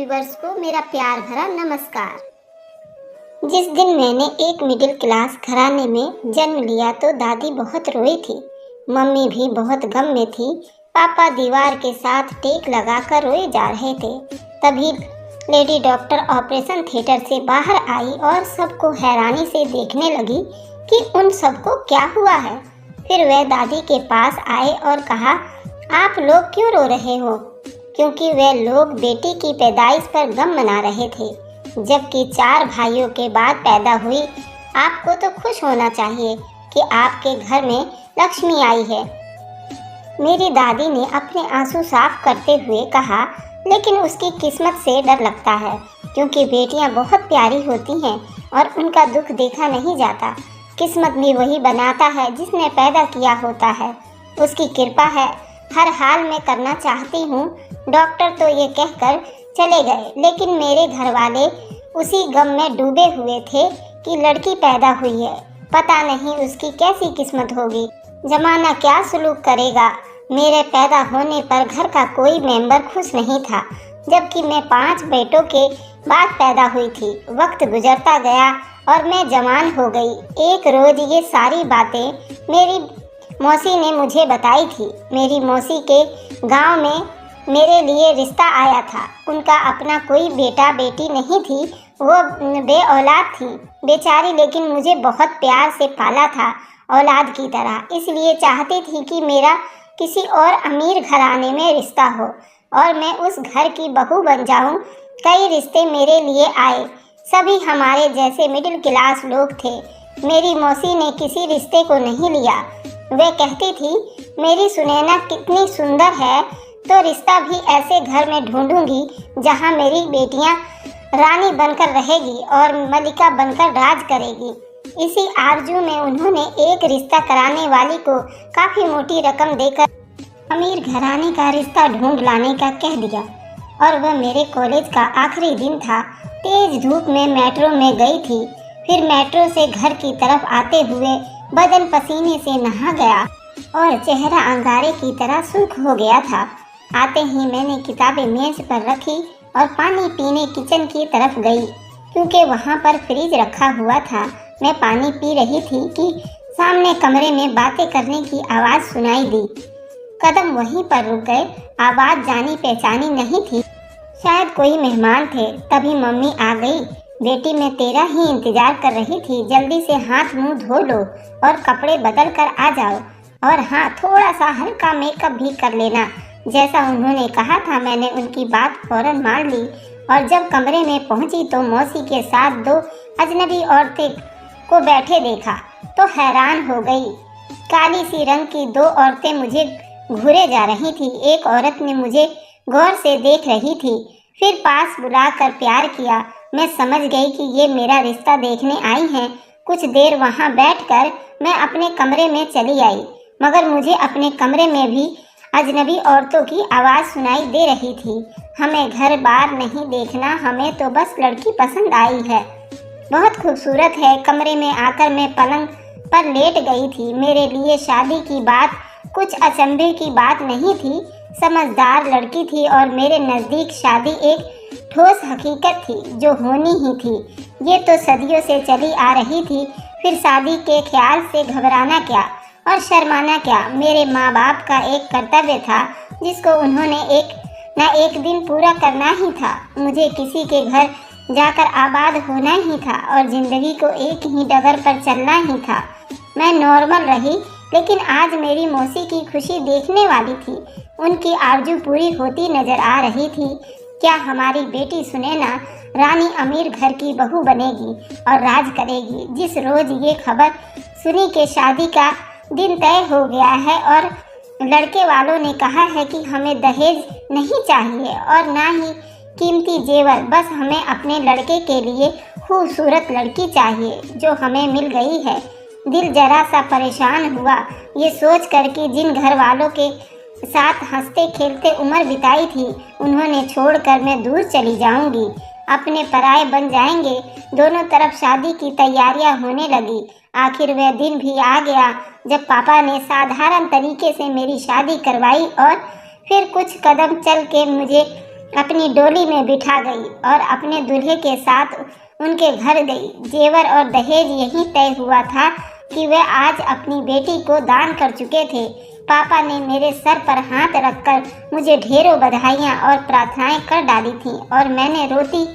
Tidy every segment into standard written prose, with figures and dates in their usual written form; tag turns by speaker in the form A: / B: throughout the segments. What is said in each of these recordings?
A: Viewers को मेरा प्यार भरा नमस्कार। जिस दिन मैंने एक मिडिल क्लास घराने में जन्म लिया तो दादी बहुत रोई थी। मम्मी भी बहुत गम में थी। पापा दीवार के साथ टेक लगाकर रोए जा रहे थे। तभी लेडी डॉक्टर ऑपरेशन थिएटर से बाहर आई और सबको हैरानी से देखने लगी कि उन सबको क्या हुआ है। फिर वह दादी के पास आए और कहा, आप लोग क्यों रो रहे हो? क्योंकि वे लोग बेटी की पैदाइश पर गम मना रहे थे, जबकि 4 भाइयों के बाद पैदा हुई। आपको तो खुश होना चाहिए कि आपके घर में लक्ष्मी आई है। मेरी दादी ने अपने आंसू साफ करते हुए कहा, लेकिन उसकी किस्मत से डर लगता है, क्योंकि बेटियां बहुत प्यारी होती हैं और उनका दुख देखा नहीं जाता। किस्मत भी वही बनाता है जिसने पैदा किया होता है, उसकी कृपा है। हर हाल में करना चाहती हूँ। डॉक्टर तो ये कहकर चले गए, लेकिन मेरे घर वाले उसी गम में डूबे हुए थे कि लड़की पैदा हुई है। पता नहीं उसकी कैसी किस्मत होगी, जमाना क्या सलूक करेगा। मेरे पैदा होने पर घर का कोई मेंबर खुश नहीं था, जबकि मैं 5 बेटों के बाद पैदा हुई थी। वक्त गुजरता गया और मैं जवान हो गई। एक रोज ये सारी बातें मेरी मौसी ने मुझे बताई थी। मेरी मौसी के गांव में मेरे लिए रिश्ता आया था। उनका अपना कोई बेटा बेटी नहीं थी, वो बे औलाद थी बेचारी, लेकिन मुझे बहुत प्यार से पाला था, औलाद की तरह। इसलिए चाहती थी कि मेरा किसी और अमीर घराने में रिश्ता हो और मैं उस घर की बहू बन जाऊं। कई रिश्ते मेरे लिए आए, सभी हमारे जैसे मिडिल क्लास लोग थे। मेरी मौसी ने किसी रिश्ते को नहीं लिया। वे कहती थी, मेरी सुनैना कितनी सुंदर है, तो रिश्ता भी ऐसे घर में ढूंढूंगी जहां मेरी बेटियां रानी बनकर रहेगी और मलिका बनकर राज करेगी। इसी आरजू में उन्होंने एक रिश्ता कराने वाली को काफ़ी मोटी रकम देकर अमीर घराने का रिश्ता ढूंढ लाने का कह दिया। और वह मेरे कॉलेज का आखिरी दिन था। तेज धूप में मेट्रो में गई थी। फिर मेट्रो से घर की तरफ आते हुए बदन पसीने से नहा गया और चेहरा अंगारे की तरह सुर्ख हो गया था। आते ही मैंने किताबें मेज पर रखी और पानी पीने किचन की तरफ गई, क्योंकि वहाँ पर फ्रिज रखा हुआ था। मैं पानी पी रही थी कि सामने कमरे में बातें करने की आवाज़ सुनाई दी। कदम वहीं पर रुक गए। आवाज़ जानी पहचानी नहीं थी, शायद कोई मेहमान थे। तभी मम्मी आ गई। बेटी, मैं तेरा ही इंतजार कर रही थी। जल्दी से हाथ मुंह धो लो और कपड़े बदल कर आ जाओ। और हाँ, थोड़ा सा हल्का मेकअप भी कर लेना। जैसा उन्होंने कहा था, मैंने उनकी बात फौरन मान ली और जब कमरे में पहुंची तो मौसी के साथ 2 अजनबी औरतें को बैठे देखा तो हैरान हो गई। काली सी रंग की 2 औरतें मुझे घूरे जा रही थी। एक औरत ने मुझे गौर से देख रही थी, फिर पास बुलाकर प्यार किया। मैं समझ गई कि ये मेरा रिश्ता देखने आई हैं। कुछ देर वहाँ बैठकर मैं अपने कमरे में चली आई, मगर मुझे अपने कमरे में भी अजनबी औरतों की आवाज़ सुनाई दे रही थी। हमें घर बार नहीं देखना, हमें तो बस लड़की पसंद आई है, बहुत खूबसूरत है। कमरे में आकर मैं पलंग पर लेट गई थी। मेरे लिए शादी की बात कुछ अचंभे की बात नहीं थी। समझदार लड़की थी और मेरे नज़दीक शादी एक ठोस हकीकत थी जो होनी ही थी। ये तो सदियों से चली आ रही थी। फिर शादी के ख्याल से घबराना क्या और शर्माना क्या? मेरे माँ बाप का एक कर्तव्य था जिसको उन्होंने एक न एक दिन पूरा करना ही था। मुझे किसी के घर जाकर आबाद होना ही था और ज़िंदगी को एक ही डगर पर चलना ही था। मैं नॉर्मल रही, लेकिन आज मेरी मौसी की खुशी देखने वाली थी। उनकी आरजू पूरी होती नजर आ रही थी। क्या हमारी बेटी सुनैना रानी अमीर घर की बहू बनेगी और राज करेगी? जिस रोज ये खबर सुनी कि शादी का दिन तय हो गया है और लड़के वालों ने कहा है कि हमें दहेज नहीं चाहिए और ना ही कीमती जेवर, बस हमें अपने लड़के के लिए खूबसूरत लड़की चाहिए, जो हमें मिल गई है। दिल जरा सा परेशान हुआ ये सोच कर कि जिन घर वालों के साथ हंसते खेलते उम्र बिताई थी, उन्होंने छोड़कर मैं दूर चली जाऊंगी। अपने पराये बन जाएंगे। दोनों तरफ शादी की तैयारियां होने लगी। आखिर वह दिन भी आ गया जब पापा ने साधारण तरीके से मेरी शादी करवाई और फिर कुछ कदम चल के मुझे अपनी डोली में बिठा गई और अपने दूल्हे के साथ उनके घर गई। जेवर और दहेज यही तय हुआ था कि वे आज अपनी बेटी को दान कर चुके थे। पापा ने मेरे सर पर हाथ रखकर मुझे ढेरों बधाइयाँ और प्रार्थनाएं कर डाली थीं और मैंने रोती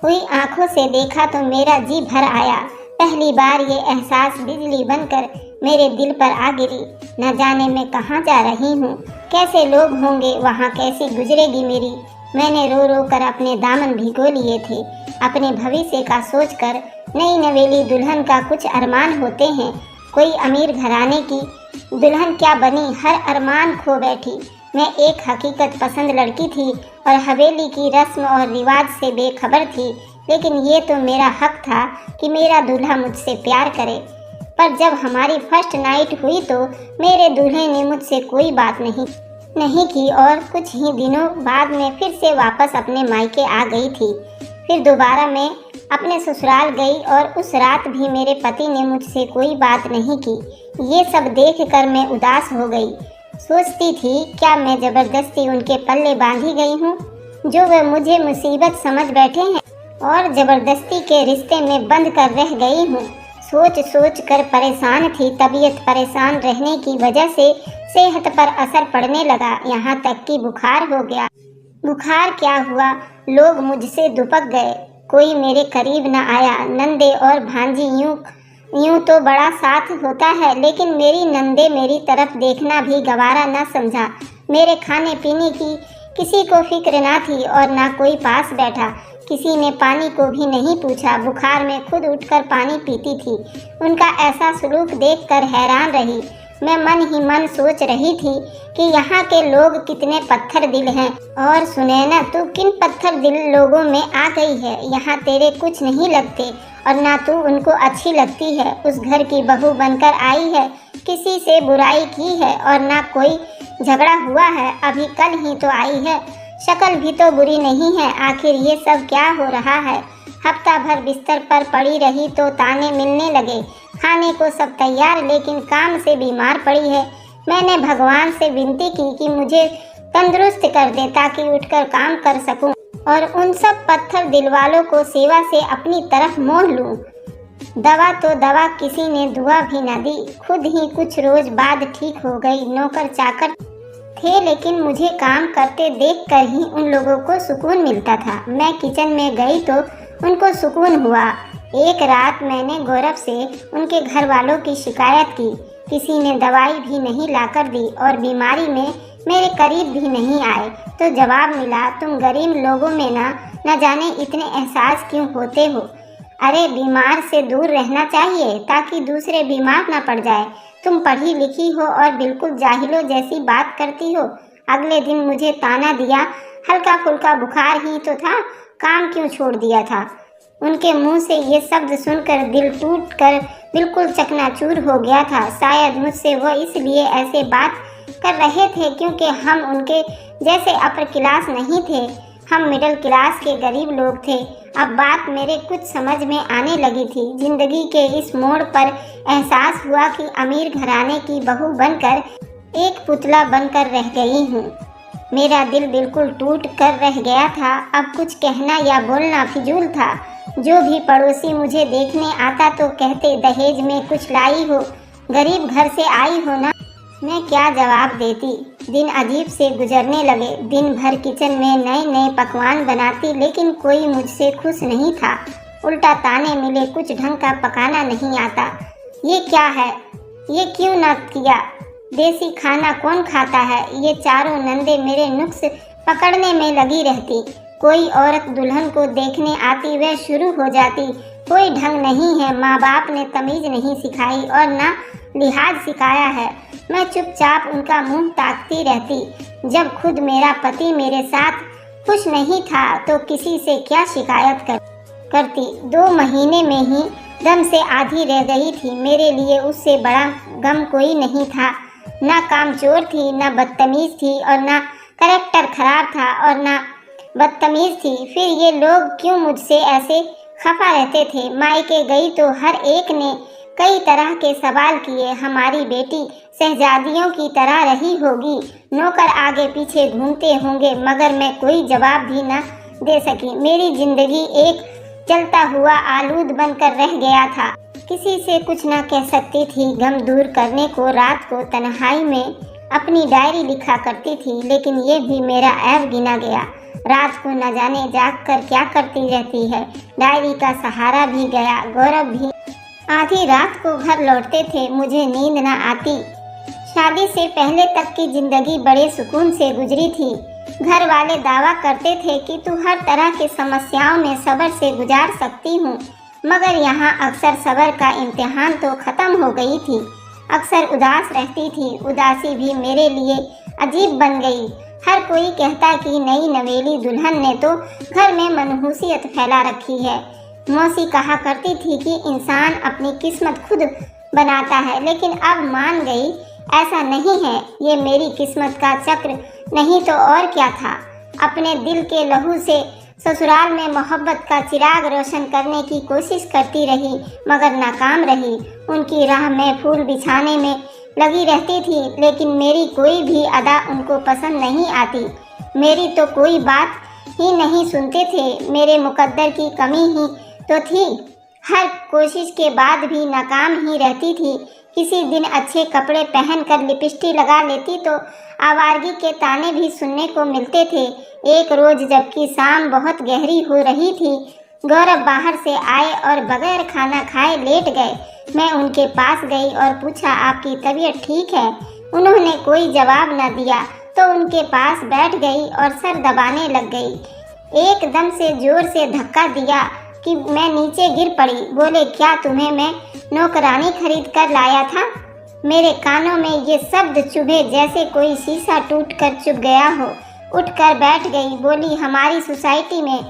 A: हुई आंखों से देखा तो मेरा जी भर आया। पहली बार ये एहसास बिजली बनकर मेरे दिल पर आ गिरी। न जाने मैं कहाँ जा रही हूँ, कैसे लोग होंगे वहाँ, कैसी गुजरेगी मेरी। मैंने रो रो कर अपने दामन भिगो लिए थे। अपने भविष्य का सोचकर नई नवेली दुल्हन का कुछ अरमान होते हैं। कोई अमीर घराने की दुल्हन क्या बनी, हर अरमान खो बैठी। मैं एक हकीकत पसंद लड़की थी और हवेली की रस्म और रिवाज से बेखबर थी, लेकिन ये तो मेरा हक था कि मेरा दूल्हा मुझसे प्यार करे। पर जब हमारी फर्स्ट नाइट हुई तो मेरे दूल्हे ने मुझसे कोई बात नहीं की और कुछ ही दिनों बाद मैं फिर से वापस अपने मायके आ गई थी। फिर दोबारा मैं अपने ससुराल गई और उस रात भी मेरे पति ने मुझसे कोई बात नहीं की। ये सब देखकर मैं उदास हो गई। सोचती थी क्या मैं ज़बरदस्ती उनके पल्ले बांधी गई हूँ, जो वे मुझे मुसीबत समझ बैठे हैं और ज़बरदस्ती के रिश्ते में बंद कर रह गई हूँ। सोच सोच कर परेशान थी। तबीयत परेशान रहने की वजह से सेहत पर असर पड़ने लगा, यहाँ तक कि बुखार हो गया। बुखार क्या हुआ, लोग मुझसे दुपक गए, कोई मेरे करीब न आया। नंदे और भांजी यूं तो बड़ा साथ होता है, लेकिन मेरी नंदे मेरी तरफ देखना भी गवारा न समझा। मेरे खाने पीने की किसी को फिक्र ना थी और ना कोई पास बैठा। किसी ने पानी को भी नहीं पूछा। बुखार में खुद उठकर पानी पीती थी। उनका ऐसा सलूक देखकर हैरान रही। मैं मन ही मन सोच रही थी कि यहाँ के लोग कितने पत्थर दिल हैं। और सुनैना, तू किन पत्थर दिल लोगों में आ गई है। यहाँ तेरे कुछ नहीं लगते और ना तू उनको अच्छी लगती है। उस घर की बहू बनकर आई है, किसी से बुराई की है और ना कोई झगड़ा हुआ है। अभी कल ही तो आई है, शक्ल भी तो बुरी नहीं है। आखिर ये सब क्या हो रहा है। हफ्ता भर बिस्तर पर पड़ी रही तो ताने मिलने लगे। खाने को सब तैयार, लेकिन काम से बीमार पड़ी है। मैंने भगवान से विनती की कि मुझे तंदुरुस्त कर दे ताकि उठकर काम कर सकूं और उन सब पत्थर दिल वालों को सेवा से अपनी तरफ मोह लूं। दवा तो दवा, किसी ने दुआ भी न दी। खुद ही कुछ रोज बाद ठीक हो गई। नौकर चाकर थे, लेकिन मुझे काम करते देखकर ही उन लोगों को सुकून मिलता था। मैं किचन में गई तो उनको सुकून हुआ। एक रात मैंने गौरव से उनके घर वालों की शिकायत की। किसी ने दवाई भी नहीं लाकर दी और बीमारी में मेरे करीब भी नहीं आए। तो जवाब मिला, तुम गरीब लोगों में न जाने इतने एहसास क्यों होते हो। अरे बीमार से दूर रहना चाहिए ताकि दूसरे बीमार न पड़ जाए। तुम पढ़ी लिखी हो और बिल्कुल जाहिलों जैसी बात करती हो। अगले दिन मुझे ताना दिया, हल्का फुल्का बुखार ही तो था, काम क्यों छोड़ दिया था। उनके मुंह से ये शब्द सुनकर दिल टूट कर बिल्कुल चकनाचूर हो गया था। शायद मुझसे वो इसलिए ऐसे बात कर रहे थे क्योंकि हम उनके जैसे अपर क्लास नहीं थे, हम मिडिल क्लास के गरीब लोग थे। अब बात मेरे कुछ समझ में आने लगी थी। जिंदगी के इस मोड़ पर एहसास हुआ कि अमीर घराने की बहू बनकर एक पुतला बनकर रह गई हूँ। मेरा दिल बिल्कुल टूट कर रह गया था। अब कुछ कहना या बोलना फिजूल था। जो भी पड़ोसी मुझे देखने आता तो कहते, दहेज में कुछ लाई हो, गरीब घर से आई हो ना। मैं क्या जवाब देती। दिन अजीब से गुजरने लगे। दिन भर किचन में नए नए पकवान बनाती, लेकिन कोई मुझसे खुश नहीं था। उल्टा ताने मिले, कुछ ढंग का पकाना नहीं आता। ये क्या है, ये क्यों न किया, देसी खाना कौन खाता है। ये चारों नंदे मेरे नुक्स पकड़ने में लगी रहती। कोई औरत दुल्हन को देखने आती वह शुरू हो जाती, कोई ढंग नहीं है, माँ बाप ने तमीज़ नहीं सिखाई और ना लिहाज सिखाया है। मैं चुपचाप उनका मुंह ताकती रहती। जब खुद मेरा पति मेरे साथ खुश नहीं था तो किसी से क्या शिकायत करती। 2 महीने में ही दम से आधी रह गई थी। मेरे लिए उससे बड़ा गम कोई नहीं था। ना कामचोर थी, ना बदतमीज थी और ना कैरेक्टर खराब था और ना बदतमीज थी। फिर ये लोग क्यों मुझसे ऐसे खफा रहते थे। मायके गई तो हर एक ने कई तरह के सवाल किए। हमारी बेटी शहजादियों की तरह रही होगी, नौकर आगे पीछे घूमते होंगे, मगर मैं कोई जवाब भी न दे सकी। मेरी जिंदगी एक जलता हुआ आलूद बनकर रह गया था। किसी से कुछ न कह सकती थी। गम दूर करने को रात को तन्हाई में अपनी डायरी लिखा करती थी, लेकिन ये भी मेरा ऐब गिना गया। रात को न जाने जाग कर क्या करती रहती है। डायरी का सहारा भी गया। गौरव भी आधी रात को घर लौटते थे, मुझे नींद न आती। शादी से पहले तक की जिंदगी बड़े सुकून से गुजरी थी। घर वाले दावा करते थे कि तू हर तरह की समस्याओं में सब्र से गुजार सकती हूँ, मगर यहाँ अक्सर सब्र का इम्तिहान तो ख़त्म हो गई थी। अक्सर उदास रहती थी। उदासी भी मेरे लिए अजीब बन गई। हर कोई कहता कि नई नवेली दुल्हन ने तो घर में मनहूसियत फैला रखी है। मौसी कहा करती थी कि इंसान अपनी किस्मत खुद बनाता है, लेकिन अब मान गई ऐसा नहीं है। ये मेरी किस्मत का चक्र नहीं तो और क्या था। अपने दिल के लहू से ससुराल में मोहब्बत का चिराग रोशन करने की कोशिश करती रही, मगर नाकाम रही। उनकी राह में फूल बिछाने में लगी रहती थी, लेकिन मेरी कोई भी अदा उनको पसंद नहीं आती। मेरी तो कोई बात ही नहीं सुनते थे। मेरे मुकद्दर की कमी ही तो थी। हर कोशिश के बाद भी नाकाम ही रहती थी। किसी दिन अच्छे कपड़े पहनकर लिपस्टिक लगा लेती तो आवारगी के ताने भी सुनने को मिलते थे। एक रोज जबकि शाम बहुत गहरी हो रही थी, गौरव बाहर से आए और बगैर खाना खाए लेट गए। मैं उनके पास गई और पूछा, आपकी तबीयत ठीक है? उन्होंने कोई जवाब न दिया तो उनके पास बैठ गई और सर दबाने लग गई। एकदम से जोर से धक्का दिया कि मैं नीचे गिर पड़ी। बोले, क्या तुम्हें मैं नौकरानी खरीद कर लाया था? मेरे कानों में ये शब्द चुभे जैसे कोई शीशा टूटकर चुभ गया हो। उठकर बैठ गई। बोली, हमारी सोसाइटी में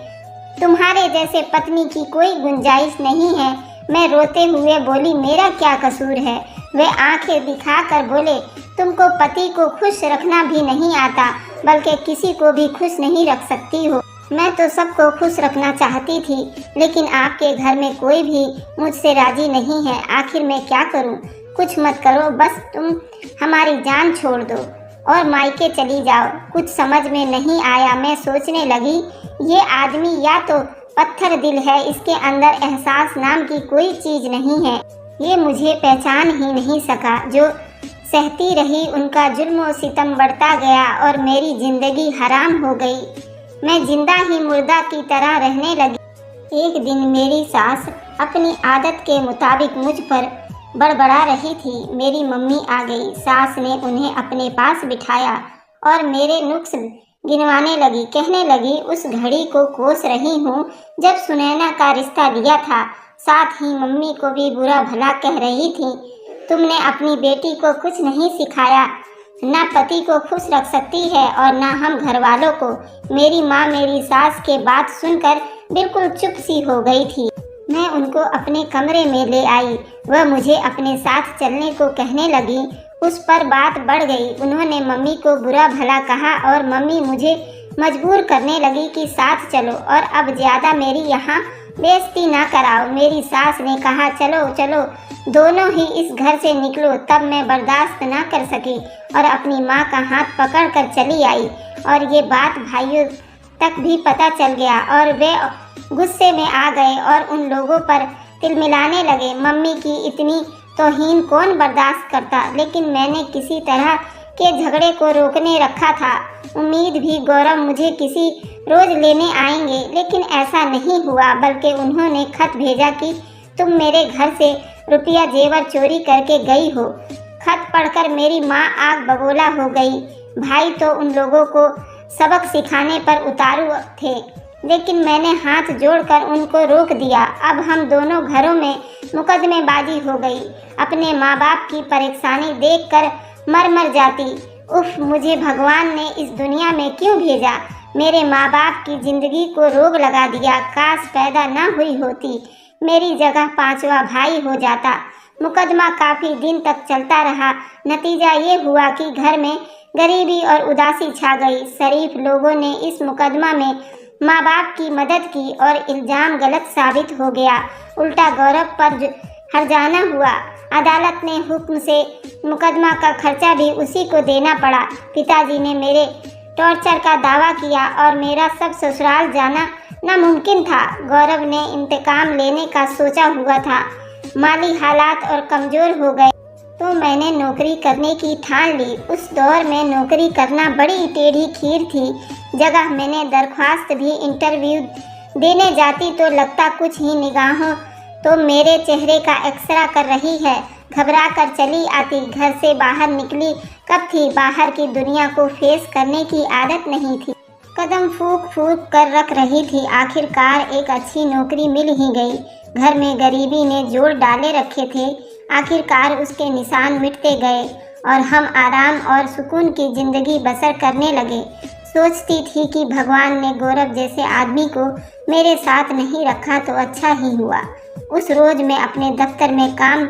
A: तुम्हारे जैसे पत्नी की कोई गुंजाइश नहीं है। मैं रोते हुए बोली, मेरा क्या कसूर है? वे आंखें दिखाकर बोले, तुमको पति को खुश रखना भी नहीं आता, बल्कि किसी को भी खुश नहीं रख सकती हो। मैं तो सबको खुश रखना चाहती थी, लेकिन आपके घर में कोई भी मुझसे राजी नहीं है। आखिर मैं क्या करूं? कुछ मत करो, बस तुम हमारी जान छोड़ दो और मायके चली जाओ। कुछ समझ में नहीं आया। मैं सोचने लगी, ये आदमी या तो पत्थर दिल है, इसके अंदर एहसास नाम की कोई चीज़ नहीं है। ये मुझे पहचान ही नहीं सका। जो सहती रही उनका जुल्म सितम बढ़ता गया और मेरी जिंदगी हराम हो गई। मैं जिंदा ही मुर्दा की तरह रहने लगी। एक दिन मेरी सास अपनी आदत के मुताबिक मुझ पर बड़बड़ा रही थी। मेरी मम्मी आ गई। सास ने उन्हें अपने पास बिठाया और मेरे नुक्स गिनवाने लगी। कहने लगी, उस घड़ी को कोस रही हूँ जब सुनैना का रिश्ता लिया था। साथ ही मम्मी को भी बुरा भला कह रही थी, तुमने अपनी बेटी को कुछ नहीं सिखाया, ना पति को खुश रख सकती है और ना हम घर वालों को। मेरी माँ मेरी सास के बात सुनकर बिल्कुल चुप सी हो गई थी। मैं उनको अपने कमरे में ले आई। वह मुझे अपने साथ चलने को कहने लगी। उस पर बात बढ़ गई। उन्होंने मम्मी को बुरा भला कहा और मम्मी मुझे मजबूर करने लगी कि साथ चलो और अब ज़्यादा मेरी यहाँ बेइज्जती ना कराओ। मेरी सास ने कहा, चलो चलो दोनों ही इस घर से निकलो। तब मैं बर्दाश्त ना कर सकी और अपनी माँ का हाथ पकड़कर चली आई और ये बात भाइयों तक भी पता चल गया और वे गुस्से में आ गए और उन लोगों पर तिलमिलाने लगे। मम्मी की इतनी तौहीन कौन बर्दाश्त करता, लेकिन मैंने किसी तरह के झगड़े को रोकने रखा था। उम्मीद भी गौरव मुझे किसी रोज लेने आएंगे, लेकिन ऐसा नहीं हुआ, बल्कि उन्होंने खत भेजा कि तुम मेरे घर से रुपया जेवर चोरी करके गई हो। खत पढ़कर मेरी माँ आग बबूला हो गई। भाई तो उन लोगों को सबक सिखाने पर उतारू थे, लेकिन मैंने हाथ जोड़कर उनको रोक दिया। अब हम दोनों घरों में मुकदमेबाजी हो गई। अपने माँ बाप की परेशानी देखकर मर जाती। उफ, मुझे भगवान ने इस दुनिया में क्यों भेजा? मेरे माँ बाप की जिंदगी को रोग लगा दिया। काश पैदा ना हुई होती, मेरी जगह पांचवा भाई हो जाता। मुकदमा काफ़ी दिन तक चलता रहा। नतीजा ये हुआ कि घर में गरीबी और उदासी छा गई। शरीफ लोगों ने इस मुकदमा में माँ बाप की मदद की और इल्ज़ाम गलत साबित हो गया। उल्टा गौरव पर हर्जाना हुआ। अदालत ने हुक्म से मुकदमा का खर्चा भी उसी को देना पड़ा। पिताजी ने मेरे टॉर्चर का दावा किया और मेरा सब ससुराल जाना नामुमकिन था। गौरव ने इंतकाम लेने का सोचा हुआ था। माली हालात और कमज़ोर हो गए तो मैंने नौकरी करने की ठान ली। उस दौर में नौकरी करना बड़ी टेढ़ी खीर थी। जगह मैंने दरख्वास्त भी इंटरव्यू देने जाती तो लगता कुछ ही निगाहों तो मेरे चेहरे का एक्सरा कर रही है। घबरा कर चली आती। घर से बाहर निकली कब थी, बाहर की दुनिया को फेस करने की आदत नहीं थी। कदम फूंक फूंक कर रख रही थी। आखिरकार एक अच्छी नौकरी मिल ही गई। घर में गरीबी ने जोड़ डाले रखे थे। आखिरकार उसके निशान मिटते गए और हम आराम और सुकून की ज़िंदगी बसर करने लगे। सोचती थी कि भगवान ने गौरव जैसे आदमी को मेरे साथ नहीं रखा तो अच्छा ही हुआ। उस रोज़ मैं अपने दफ्तर में काम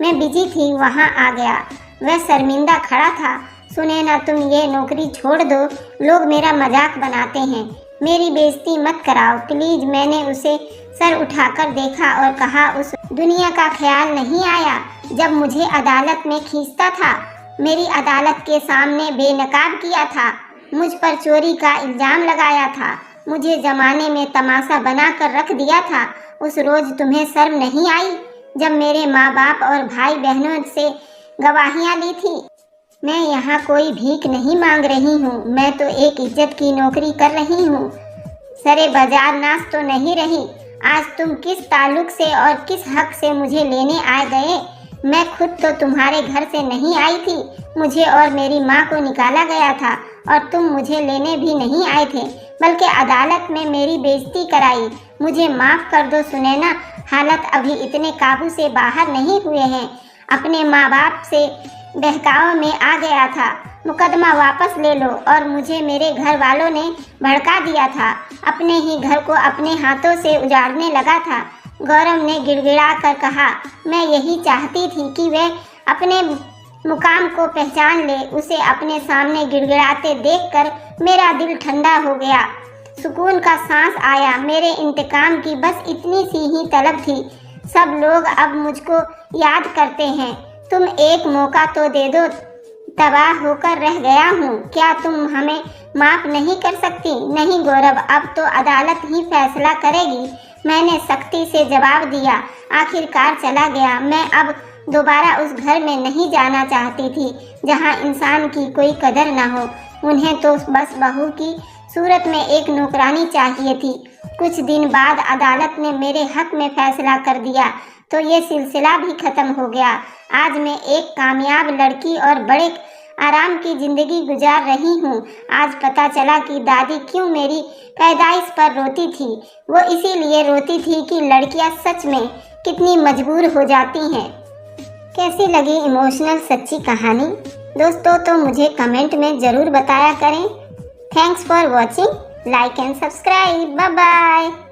A: में बिजी थी, वहाँ आ गया। वह शर्मिंदा खड़ा था। सुनैना, तुम ये नौकरी छोड़ दो, लोग मेरा मजाक बनाते हैं, मेरी बेइज्जती मत कराओ प्लीज़। मैंने उसे सर उठाकर देखा और कहा, उस दुनिया का ख्याल नहीं आया जब मुझे अदालत में खींचता था, मेरी अदालत के सामने बेनकाब किया था, मुझ पर चोरी का इल्ज़ाम लगाया था, मुझे ज़माने में तमाशा बना कर रख दिया था। उस रोज़ तुम्हें शर्म नहीं आई जब मेरे माँ बाप और भाई बहनों से गवाहियाँ ली थी? मैं यहाँ कोई भीख नहीं मांग रही हूँ, मैं तो एक इज्जत की नौकरी कर रही हूँ, सरे बाजार नाश तो नहीं रही। आज तुम किस ताल्लुक से और किस हक से मुझे लेने आ गए? मैं खुद तो तुम्हारे घर से नहीं आई थी, मुझे और मेरी माँ को निकाला गया था और तुम मुझे लेने भी नहीं आए थे, बल्कि अदालत में मेरी बेइज्जती कराई। मुझे माफ़ कर दो सुनैना, हालत अभी इतने काबू से बाहर नहीं हुए हैं। अपने माँ बाप से बहकाव में आ गया था। मुकदमा वापस ले लो। और मुझे मेरे घर वालों ने भड़का दिया था, अपने ही घर को अपने हाथों से उजाड़ने लगा था। गौरव ने गिड़गिड़ा कर कहा, मैं यही चाहती थी कि वह अपने मुकाम को पहचान ले। उसे अपने सामने गिड़गिड़ाते देखकर मेरा दिल ठंडा हो गया, सुकून का सांस आया। मेरे इंतकाम की बस इतनी सी ही तलब थी। सब लोग अब मुझको याद करते हैं। तुम एक मौका तो दे दो, तबाह होकर रह गया हूँ, क्या तुम हमें माफ़ नहीं कर सकती? नहीं गौरव, अब तो अदालत ही फैसला करेगी, मैंने सख्ती से जवाब दिया। आखिरकार चला गया। मैं अब दोबारा उस घर में नहीं जाना चाहती थी जहाँ इंसान की कोई कदर ना हो। उन्हें तो बस बहू की सूरत में एक नौकरानी चाहिए थी। कुछ दिन बाद अदालत ने मेरे हक में फैसला कर दिया तो ये सिलसिला भी ख़त्म हो गया। आज मैं एक कामयाब लड़की और बड़े आराम की ज़िंदगी गुजार रही हूँ। आज पता चला कि दादी क्यों मेरी पैदाइश पर रोती थी। वो इसीलिए रोती थी कि लड़कियाँ सच में कितनी मजबूर हो जाती हैं। कैसी लगी इमोशनल सच्ची कहानी दोस्तों? तो मुझे कमेंट में ज़रूर बताया करें। Thanks for watching, like and subscribe, bye bye.